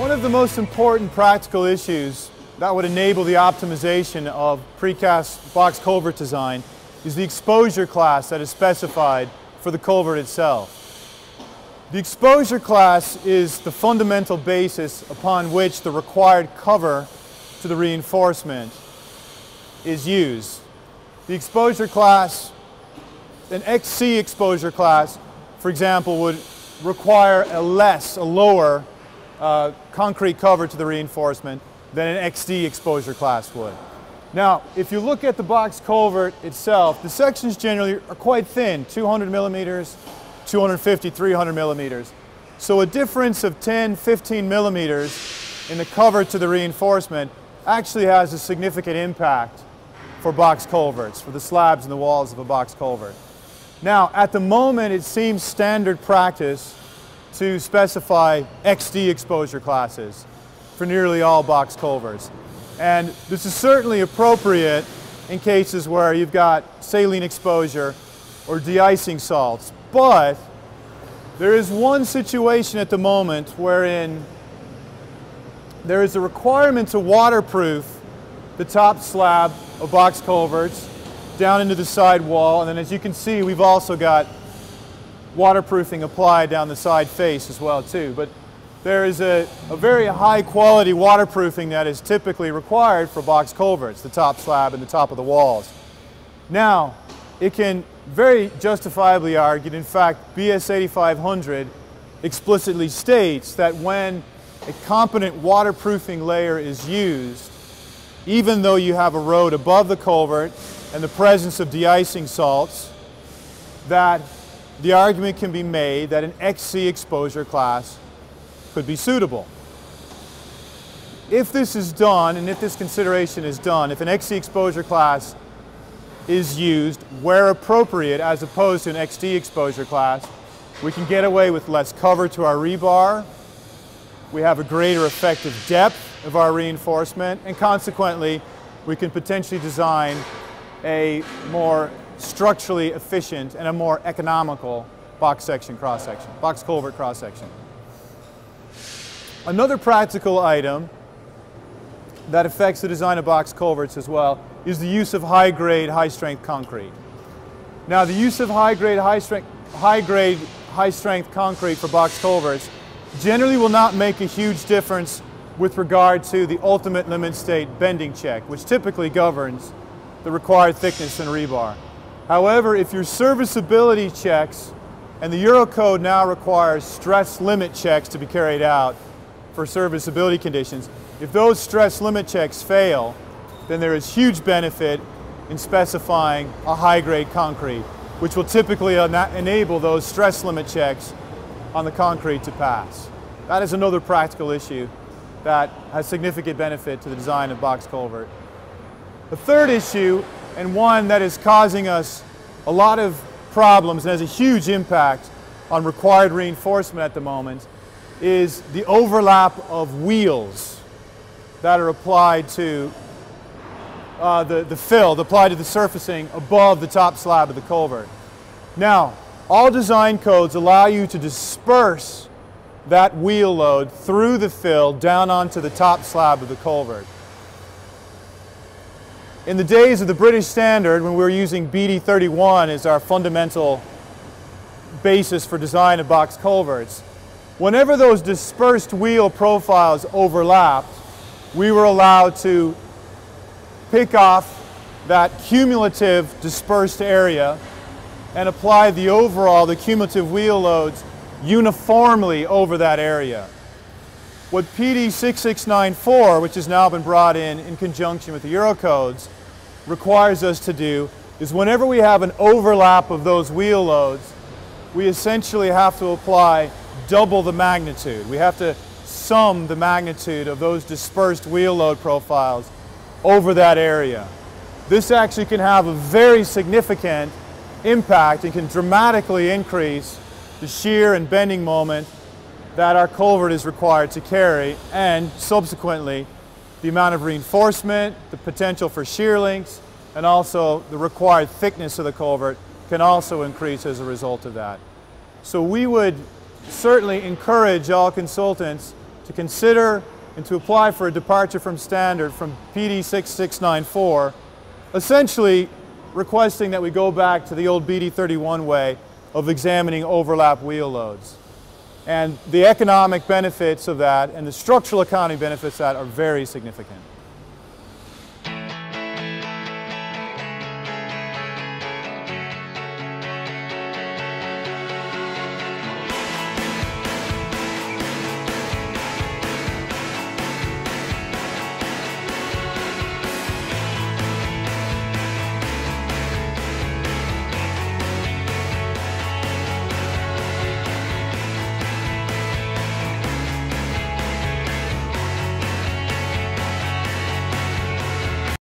One of the most important practical issues that would enable the optimization of precast box culvert design is the exposure class that is specified for the culvert itself. The exposure class is the fundamental basis upon which the required cover to the reinforcement is used. The exposure class, an XC exposure class, for example, would require a lower concrete cover to the reinforcement than an XD exposure class would. Now, if you look at the box culvert itself, the sections generally are quite thin, 200 millimeters, 250, 300 millimeters. So a difference of 10, 15 millimeters in the cover to the reinforcement actually has a significant impact for box culverts, for the slabs and the walls of a box culvert. Now, at the moment, it seems standard practice to specify XD exposure classes for nearly all box culverts. And this is certainly appropriate in cases where you've got saline exposure or de-icing salts. But there is one situation at the moment wherein there is a requirement to waterproof the top slab of box culverts down into the side wall, and then as you can see, we've also got waterproofing applied down the side face as well too. But there is a very high quality waterproofing that is typically required for box culverts, the top slab and the top of the walls. Now, it can very justifiably argued, in fact, BS 8500 explicitly states that when a competent waterproofing layer is used, even though you have a road above the culvert and the presence of de-icing salts, that the argument can be made that an XC exposure class could be suitable. If this is done, and if this consideration is done, if an XC exposure class is used where appropriate as opposed to an XD exposure class, we can get away with less cover to our rebar, we have a greater effective depth of our reinforcement, and consequently we can potentially design a more structurally efficient and a more economical box culvert cross section. Another practical item that affects the design of box culverts as well is the use of high-grade, high-strength concrete. Now, the use of high-grade, high-strength concrete for box culverts generally will not make a huge difference with regard to the ultimate limit state bending check, which typically governs the required thickness in rebar. However, if your serviceability checks, and the Eurocode now requires stress limit checks to be carried out for serviceability conditions, if those stress limit checks fail, then there is huge benefit in specifying a high-grade concrete, which will typically enable those stress limit checks on the concrete to pass. That is another practical issue that has significant benefit to the design of box culvert. The third issue, and one that is causing us a lot of problems and has a huge impact on required reinforcement at the moment, is the overlap of wheels that are applied to the fill, applied to the surfacing above the top slab of the culvert. Now, all design codes allow you to disperse that wheel load through the fill down onto the top slab of the culvert. In the days of the British Standard, when we were using BD 31 as our fundamental basis for design of box culverts, whenever those dispersed wheel profiles overlapped, we were allowed to pick off that cumulative dispersed area and apply the cumulative wheel loads uniformly over that area. What PD 6694, which has now been brought in conjunction with the Eurocodes, requires us to do is whenever we have an overlap of those wheel loads, we essentially have to apply double the magnitude. We have to sum the magnitude of those dispersed wheel load profiles over that area. This actually can have a very significant impact and can dramatically increase the shear and bending moment that our culvert is required to carry, and subsequently the amount of reinforcement, the potential for shear links, and also the required thickness of the culvert can also increase as a result of that. So we would certainly encourage all consultants to consider and to apply for a departure from standard from PD 6694, essentially requesting that we go back to the old BD 31 way of examining overlap wheel loads. And the economic benefits of that and the structural accounting benefits of that are very significant.